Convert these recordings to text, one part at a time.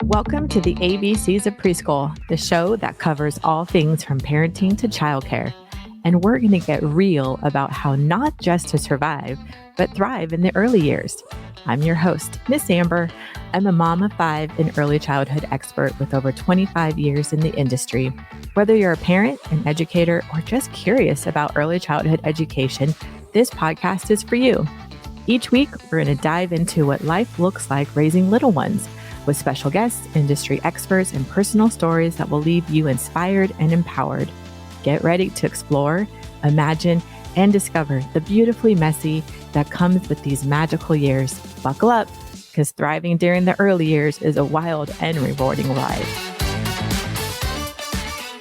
Welcome to the ABCs of Preschool, the show that covers all things from parenting to childcare. And we're going to get real about how not just to survive, but thrive in the early years. I'm your host, Miss Amber. I'm a mom of 5 and early childhood expert with over 25 years in the industry. Whether you're a parent, an educator, or just curious about early childhood education, this podcast is for you. Each week, we're going to dive into what life looks like raising little ones, with special guests, industry experts, and personal stories that will leave you inspired and empowered. Get ready to explore, imagine, and discover the beautifully messy that comes with these magical years. Buckle up, because thriving during the early years is a wild and rewarding ride.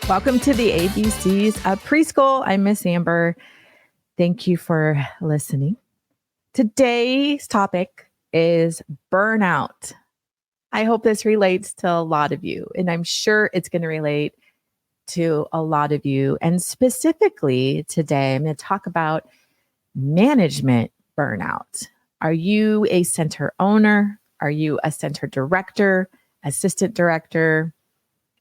Welcome to the ABCs of Preschool. I'm Miss Amber. Thank you for listening. Today's topic is burnout. I hope this relates to a lot of you, and I'm sure it's going to relate to a lot of you. And specifically today, I'm going to talk about management burnout. Are you a center owner? Are you a center director, assistant director?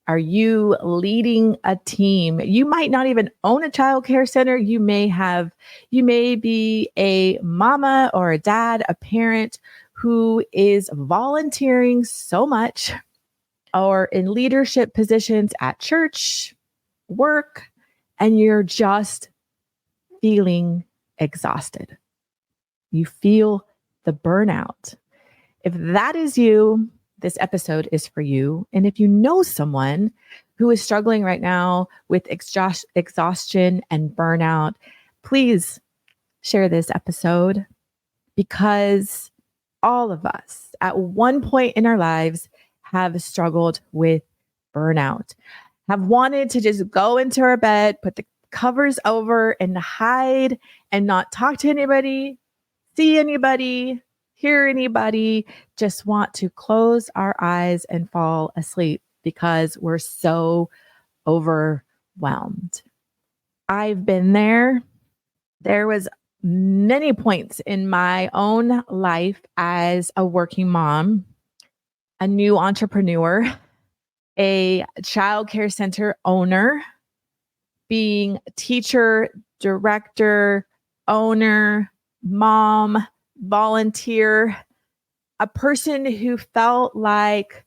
Are you leading a team? You might not even own a child care center. You may be a mama or a dad, a parent who is volunteering so much or in leadership positions at church, work, and you're just feeling exhausted. You feel the burnout. If that is you, this episode is for you. And if you know someone who is struggling right now with exhaustion and burnout, please share this episode, because all of us at one point in our lives have struggled with burnout, have wanted to just go into our bed, put the covers over and hide and not talk to anybody, see anybody, hear anybody, just want to close our eyes and fall asleep because we're so overwhelmed. I've been there. There was many points in my own life as a working mom, a new entrepreneur, a child care center owner, being teacher, director, owner, mom, volunteer, a person who felt like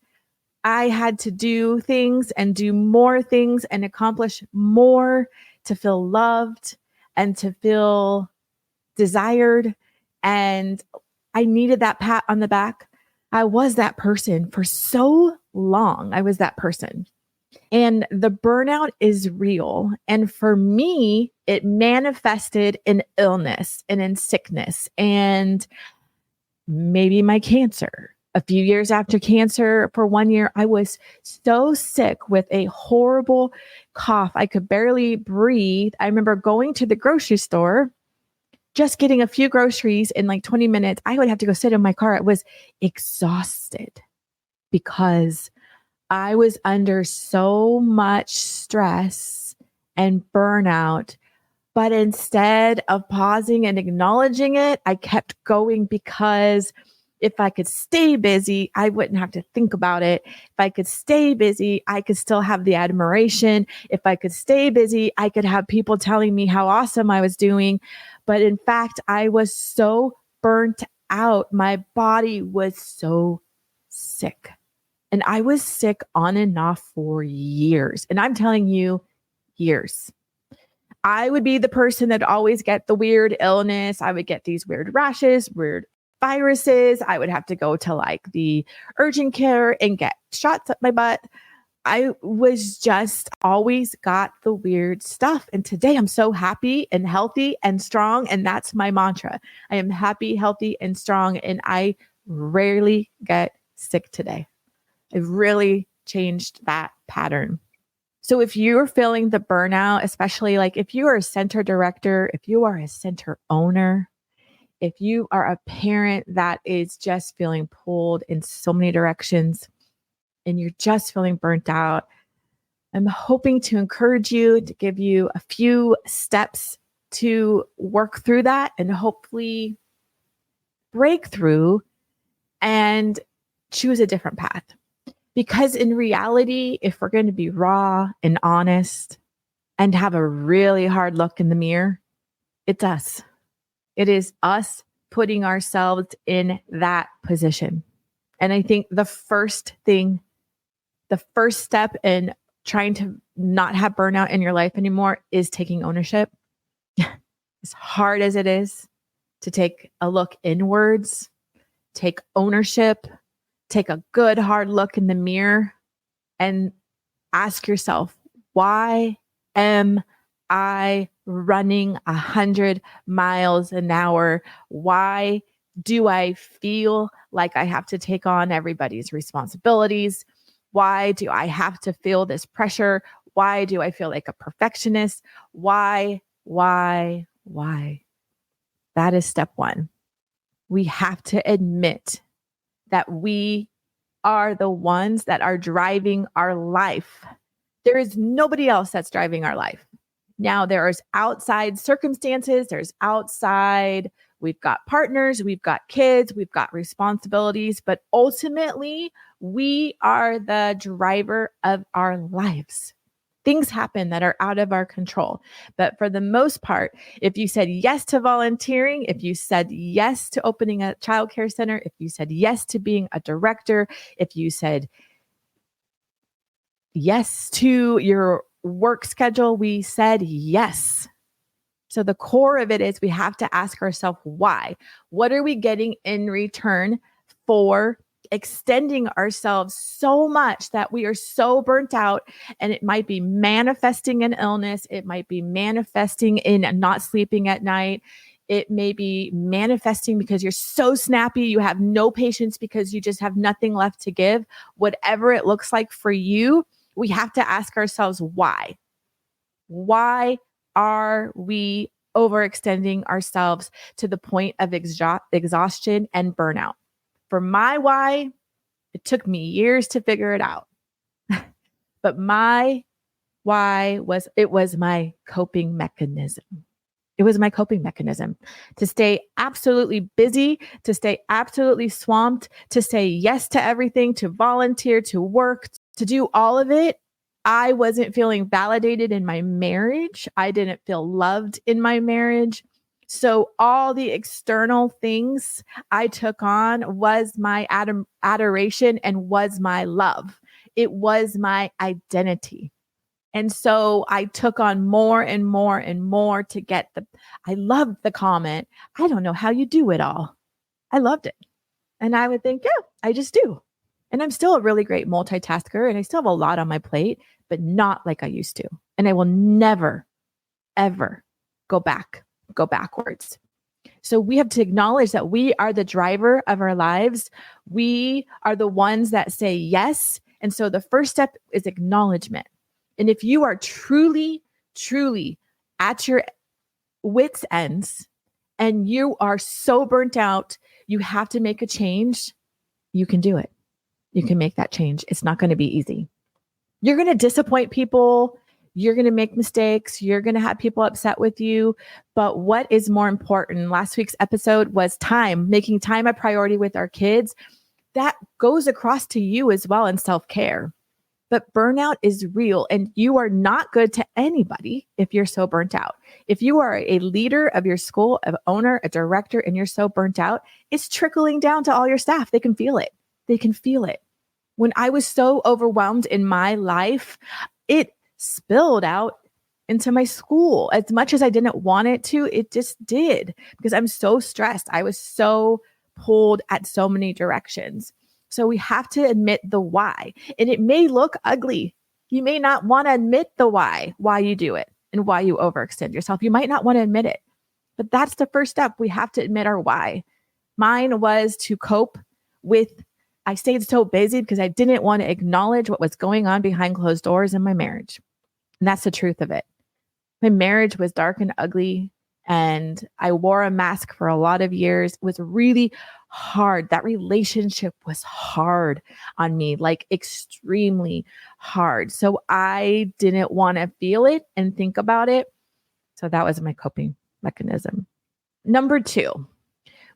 I had to do things and do more things and accomplish more to feel loved and to feel desired. And I needed that pat on the back. I was that person for so long. I was that person. And the burnout is real. And for me, it manifested in illness and in sickness and maybe my cancer. A few years after cancer, for 1 year, I was so sick with a horrible cough. I could barely breathe. I remember going to the grocery store, just getting a few groceries in like 20 minutes. I would have to go sit in my car. I was exhausted because I was under so much stress and burnout. But instead of pausing and acknowledging it, I kept going, because if I could stay busy, I wouldn't have to think about it. If I could stay busy, I could still have the admiration. If I could stay busy, I could have people telling me how awesome I was doing. But in fact, I was so burnt out. My body was so sick. And I was sick on and off for years. And I'm telling you, years. I would be the person that always get the weird illness. I would get these weird rashes, weird viruses. I would have to go to like the urgent care and get shots up my butt. I was just always got the weird stuff. And today I'm so happy and healthy and strong. And that's my mantra. I am happy, healthy, and strong. And I rarely get sick today. I've really changed that pattern. So if you're feeling the burnout, especially like if you are a center director, if you are a center owner, if you are a parent that is just feeling pulled in so many directions and you're just feeling burnt out, I'm hoping to encourage you, to give you a few steps to work through that and hopefully breakthrough and choose a different path. Because in reality, if we're going to be raw and honest and have a really hard look in the mirror, it's us. It is us putting ourselves in that position. And I think the first step in trying to not have burnout in your life anymore is taking ownership. As hard as it is to take a look inwards, take ownership, take a good hard look in the mirror and ask yourself, why am I running 100 miles an hour? Why do I feel like I have to take on everybody's responsibilities? Why do I have to feel this pressure? Why do I feel like a perfectionist? Why? That is step one. We have to admit that we are the ones that are driving our life. There is nobody else that's driving our life. Now, there's outside circumstances, we've got partners, we've got kids, we've got responsibilities, but ultimately, we are the driver of our lives. Things happen that are out of our control. But for the most part, if you said yes to volunteering, if you said yes to opening a childcare center, if you said yes to being a director, if you said yes to your work schedule, we said yes. So the core of it is we have to ask ourselves why. What are we getting in return for extending ourselves so much that we are so burnt out? And it might be manifesting in illness. It might be manifesting in not sleeping at night. It may be manifesting because you're so snappy, you have no patience because you just have nothing left to give. Whatever it looks like for you, we have to ask ourselves why. Why are we overextending ourselves to the point of exhaustion and burnout? For my why, it took me years to figure it out. But my why was my coping mechanism. It was my coping mechanism to stay absolutely busy, to stay absolutely swamped, to say yes to everything, to volunteer, to work, to do all of it. I wasn't feeling validated in my marriage. I didn't feel loved in my marriage. So all the external things I took on was my adoration and was my love. It was my identity. And so I took on more and more and more to get I loved the comment, I don't know how you do it all. I loved it. And I would think, yeah, I just do. And I'm still a really great multitasker and I still have a lot on my plate, but not like I used to. And I will never, ever go backwards. So we have to acknowledge that we are the driver of our lives. We are the ones that say yes. And so the first step is acknowledgement. And if you are truly, truly at your wits' ends and you are so burnt out, you have to make a change, you can do it. You can make that change. It's not going to be easy. You're going to disappoint people. You're going to make mistakes. You're going to have people upset with you. But what is more important? Last week's episode was time, making time a priority with our kids. That goes across to you as well in self-care. But burnout is real and you are not good to anybody if you're so burnt out. If you are a leader of your school, an owner, a director, and you're so burnt out, it's trickling down to all your staff. They can feel it. They can feel it. When I was so overwhelmed in my life, it spilled out into my school. As much as I didn't want it to, it just did because I'm so stressed. I was so pulled at so many directions. So we have to admit the why. And it may look ugly. You may not want to admit the why you do it and why you overextend yourself. You might not want to admit it. But that's the first step. We have to admit our why. Mine was to cope with, I stayed so busy because I didn't want to acknowledge what was going on behind closed doors in my marriage. And that's the truth of it. My marriage was dark and ugly. And I wore a mask for a lot of years. It was really hard. That relationship was hard on me, like extremely hard. So I didn't want to feel it and think about it. So that was my coping mechanism. Number 2,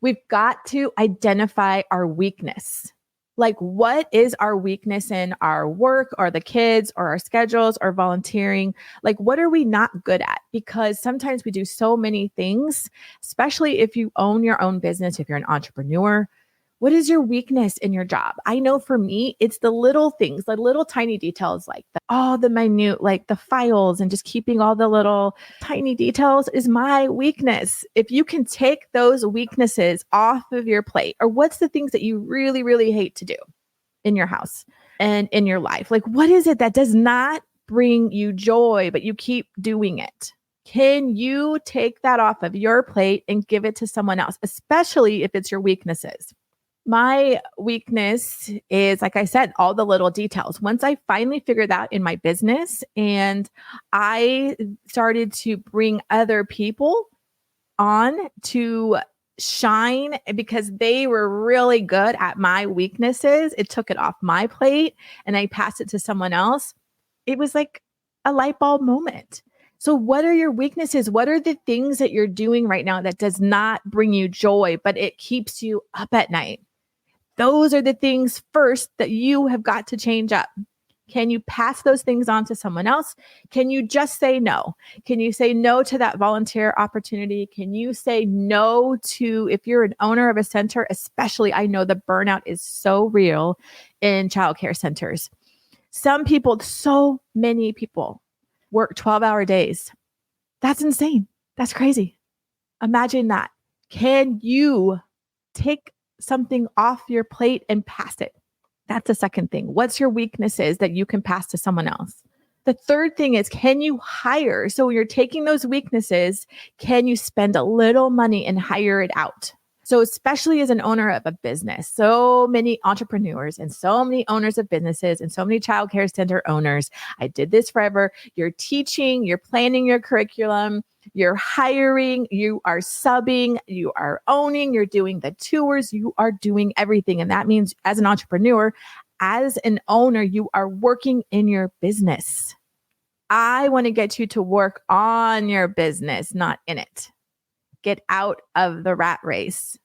We've got to identify our weakness. Like, what is our weakness in our work or the kids or our schedules or volunteering? Like, what are we not good at? Because sometimes we do so many things, especially if you own your own business, if you're an entrepreneur. What is your weakness in your job? I know for me, it's the little things, the little tiny details, like all the minute, like the files and just keeping all the little tiny details is my weakness. If you can take those weaknesses off of your plate, or what's the things that you really, really hate to do in your house and in your life? Like, what is it that does not bring you joy, but you keep doing it? Can you take that off of your plate and give it to someone else, especially if it's your weaknesses? My weakness is, like I said, all the little details. Once I finally figured that in my business and I started to bring other people on to shine because they were really good at my weaknesses, it took it off my plate and I passed it to someone else. It was like a light bulb moment. So what are your weaknesses? What are the things that you're doing right now that does not bring you joy, but it keeps you up at night? Those are the things first that you have got to change up. Can you pass those things on to someone else? Can you just say no? Can you say no to that volunteer opportunity? Can you say no to, if you're an owner of a center, especially, I know the burnout is so real in childcare centers. Some people, so many people work 12-hour days. That's insane. That's crazy. Imagine that. Can you take something off your plate and pass it? That's the second thing. What's your weaknesses that you can pass to someone else? The third thing is, can you hire? So when you're taking those weaknesses, can you spend a little money and hire it out? So especially as an owner of a business, so many entrepreneurs and so many owners of businesses and so many childcare center owners, I did this forever. You're teaching, you're planning your curriculum, you're hiring, you are subbing, you are owning, you're doing the tours, you are doing everything. And that means as an entrepreneur, as an owner, you are working in your business. I want to get you to work on your business, not in it. Get out of the rat race,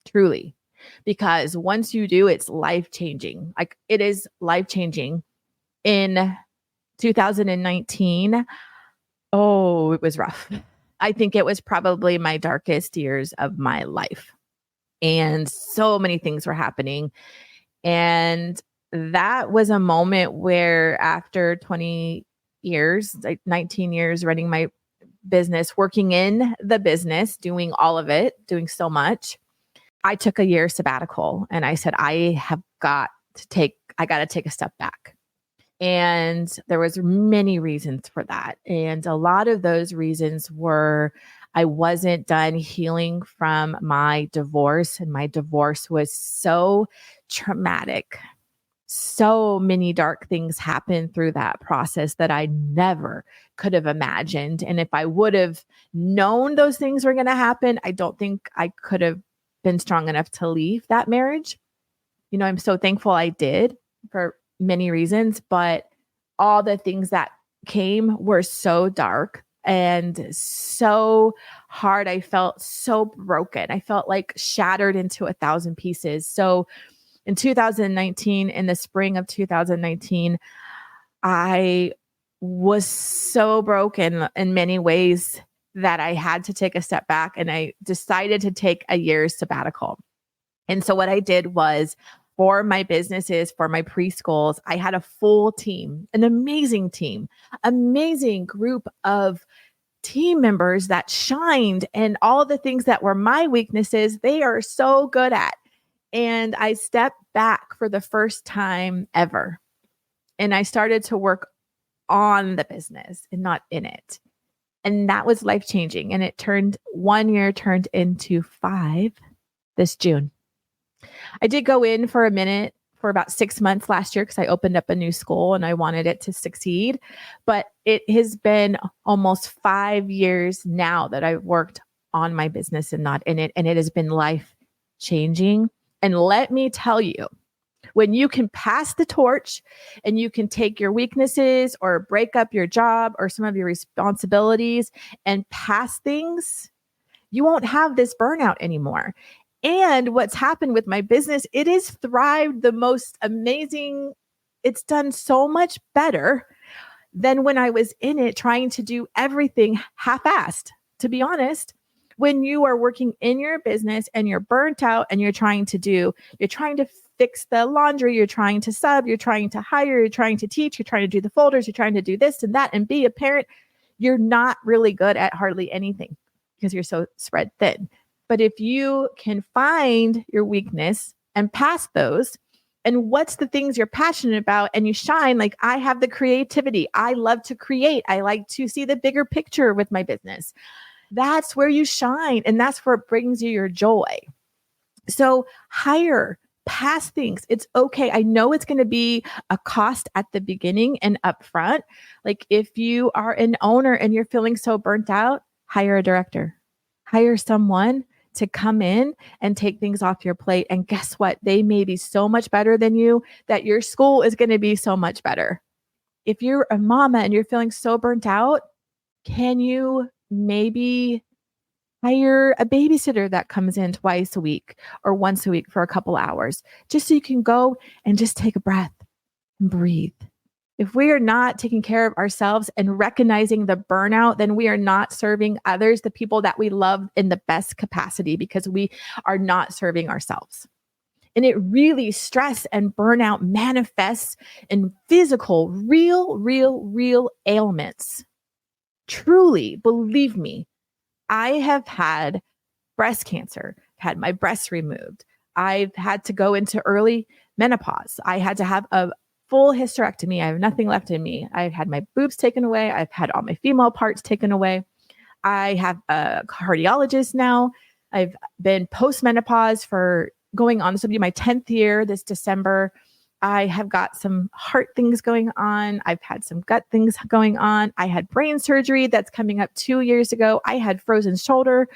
truly, because once you do, it's life-changing. Like, it is life-changing. In 2019, oh, it was rough. I think it was probably my darkest years of my life. And so many things were happening. And that was a moment where after 20 years, like 19 years running my business, working in the business, doing all of it, doing so much, I took a year sabbatical and I said, I got to take a step back. And there was many reasons for that. And a lot of those reasons were I wasn't done healing from my divorce. And my divorce was so traumatic. So many dark things happened through that process that I never could have imagined. And if I would have known those things were going to happen, I don't think I could have been strong enough to leave that marriage. You know, I'm so thankful I did for many reasons, but all the things that came were so dark and so hard. I felt so broken. I felt like shattered into 1,000 pieces. So in 2019, in the spring of 2019, I was so broken in many ways that I had to take a step back, and I decided to take a year's sabbatical. And so what I did was, for my businesses, for my preschools, I had a full team, an amazing team, amazing group of team members that shined, and all the things that were my weaknesses, they are so good at. And I stepped back for the first time ever. And I started to work on the business and not in it. And that was life-changing. And it turned 1 year turned into 5 this June. I did go in for a minute for about 6 months last year because I opened up a new school and I wanted it to succeed. But it has been almost 5 years now that I've worked on my business and not in it. And it has been life-changing. And let me tell you, when you can pass the torch and you can take your weaknesses or break up your job or some of your responsibilities and pass things, you won't have this burnout anymore. And what's happened with my business, it has thrived the most amazing. It's done so much better than when I was in it trying to do everything half-assed. To be honest, when you are working in your business and you're burnt out and you're trying to fix the laundry, you're trying to sub, you're trying to hire, you're trying to teach, you're trying to do the folders, you're trying to do this and that and be a parent, you're not really good at hardly anything because you're so spread thin. But if you can find your weakness and pass those, and what's the things you're passionate about and you shine, like I have the creativity. I love to create. I like to see the bigger picture with my business. That's where you shine. And that's where it brings you your joy. So hire, pass things. It's okay. I know it's going to be a cost at the beginning and upfront. Like if you are an owner and you're feeling so burnt out, hire a director, hire someone to come in and take things off your plate. And guess what? They may be so much better than you that your school is going to be so much better. If you're a mama and you're feeling so burnt out, can you maybe hire a babysitter that comes in twice a week or once a week for a couple hours, just so you can go and just take a breath and breathe? If we are not taking care of ourselves and recognizing the burnout, then we are not serving others, the people that we love in the best capacity, because we are not serving ourselves. And it really, stress and burnout manifests in physical, real ailments. Truly, believe me, I have had breast cancer, had my breasts removed. I've had to go into early menopause. I had to have a full hysterectomy. I have nothing left in me. I've had my boobs taken away. I've had all my female parts taken away. I have a cardiologist now. I've been post-menopause for going on. This will be my 10th year this December. I have got some heart things going on. I've had some gut things going on. I had brain surgery that's coming up 2 years ago. I had frozen shoulder.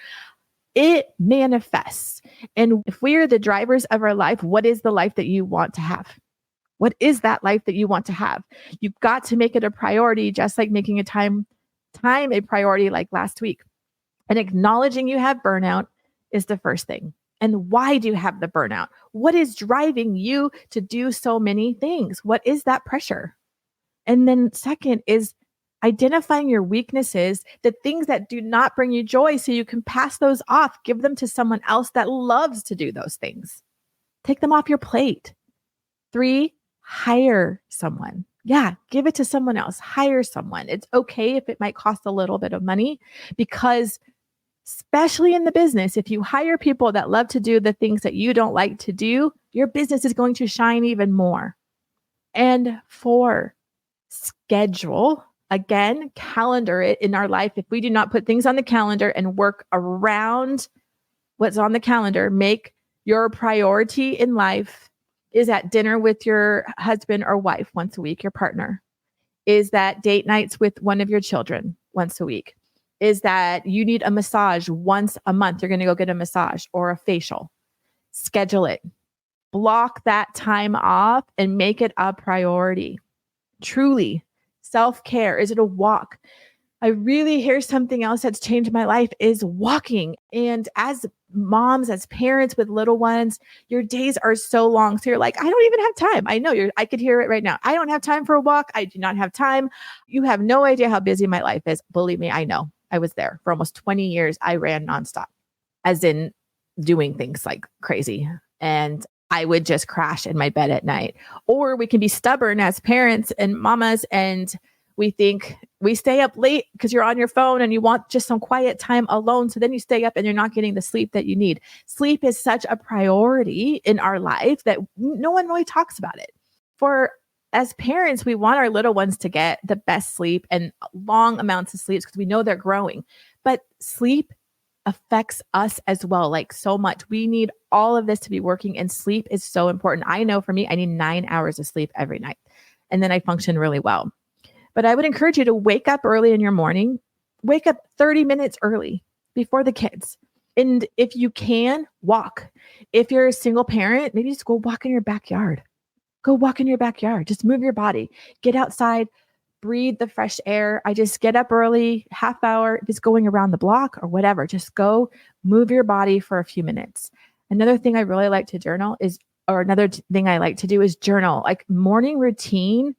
It manifests. And if we are the drivers of our life, what is the life that you want to have? What is that life that you want to have? You've got to make it a priority, just like making time a priority like last week. And acknowledging you have burnout is the first thing. And why do you have the burnout? What is driving you to do so many things? What is that pressure? And then second is identifying your weaknesses, the things that do not bring you joy, so you can pass those off, give them to someone else that loves to do those things. Take them off your plate. 3, hire someone. Yeah, give it to someone else. Hire someone. It's okay if it might cost a little bit of money, because especially in the business, if you hire people that love to do the things that you don't like to do, your business is going to shine even more. And 4, schedule. Again, calendar it in our life. If we do not put things on the calendar and work around what's on the calendar, make your priority in life is at dinner with your husband or wife once a week, your partner. Is that date nights with one of your children once a week? Is that you need a massage once a month? You're going to go get a massage or a facial. Schedule it. Block that time off and make it a priority. Truly, self-care. Is it a walk? I really hear something else that's changed my life is walking. And as moms, as parents with little ones, your days are so long. So you're like, I don't even have time. I know I could hear it right now. I don't have time for a walk. I do not have time. You have no idea how busy my life is. Believe me, I know. I was there for almost 20 years. I ran nonstop, as in doing things like crazy. And I would just crash in my bed at night. Or we can be stubborn as parents and mamas, and we think we stay up late because you're on your phone and you want just some quiet time alone. So then you stay up and you're not getting the sleep that you need. Sleep is such a priority in our life that no one really talks about it. As parents, we want our little ones to get the best sleep and long amounts of sleep because we know they're growing. But sleep affects us as well, like so much. We need all of this to be working, and sleep is so important. I know for me, I need 9 hours of sleep every night, and then I function really well. But I would encourage you to wake up early in your morning, wake up 30 minutes early before the kids. And if you can, walk. If you're a single parent, maybe just go walk in your backyard. Go walk in your backyard. Just move your body. Get outside. Breathe the fresh air. I just get up early, half hour, just going around the block or whatever. Just go move your body for a few minutes. Another thing I really like to journal is, or another thing I like to do is journal. Like morning routine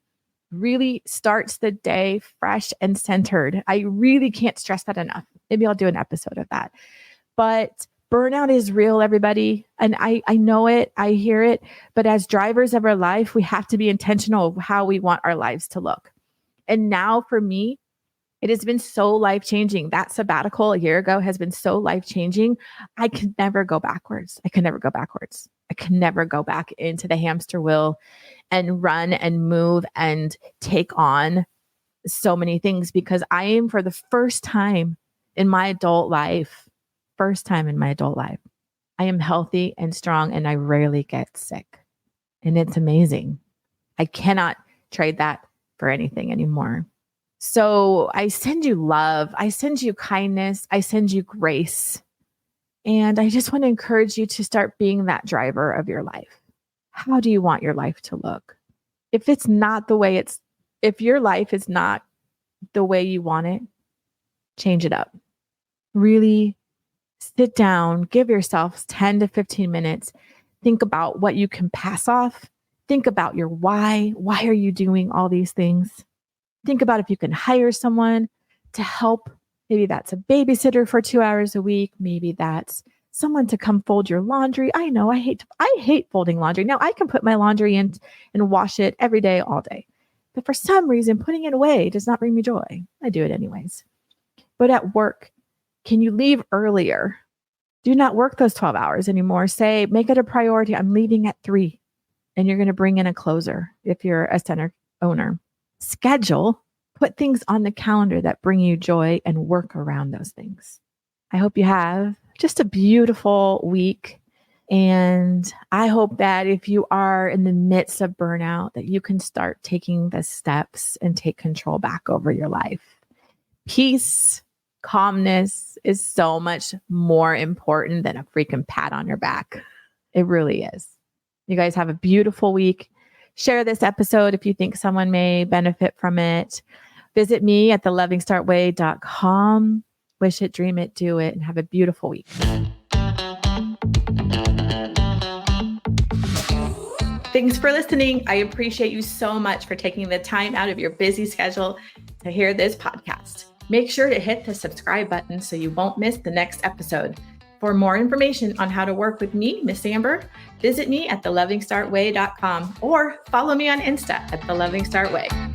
really starts the day fresh and centered. I really can't stress that enough. Maybe I'll do an episode of that. But burnout is real, everybody. And I know it, I hear it. But as drivers of our life, we have to be intentional of how we want our lives to look. And now for me, it has been so life-changing. That sabbatical a year ago has been so life-changing. I can never go backwards. I can never go backwards. I can never go back into the hamster wheel and run and move and take on so many things, because I am, for the first time in my adult life, I am healthy and strong and I rarely get sick. And it's amazing. I cannot trade that for anything anymore. So I send you love. I send you kindness. I send you grace. And I just want to encourage you to start being that driver of your life. How do you want your life to look? If your life is not the way you want it, change it up. Really sit down, give yourself 10 to 15 minutes. Think about what you can pass off. Think about your why. Why are you doing all these things? Think about if you can hire someone to help. Maybe that's a babysitter for 2 hours a week. Maybe that's someone to come fold your laundry. I know I hate folding laundry. Now I can put my laundry in and wash it every day, all day. But for some reason, putting it away does not bring me joy. I do it anyways. But at work, can you leave earlier? Do not work those 12 hours anymore. Make it a priority. I'm leaving at 3. And you're going to bring in a closer if you're a center owner. Schedule, put things on the calendar that bring you joy and work around those things. I hope you have just a beautiful week. And I hope that if you are in the midst of burnout, that you can start taking the steps and take control back over your life. Peace, calmness is so much more important than a freaking pat on your back. It really is. You guys have a beautiful week. Share this episode if you think someone may benefit from it. Visit me at thelovingstartway.com. Wish it, dream it, do it, and have a beautiful week. Thanks for listening. I appreciate you so much for taking the time out of your busy schedule to hear this podcast. Make sure to hit the subscribe button so you won't miss the next episode. For more information on how to work with me, Miss Amber, visit me at thelovingstartway.com or follow me on Insta at thelovingstartway.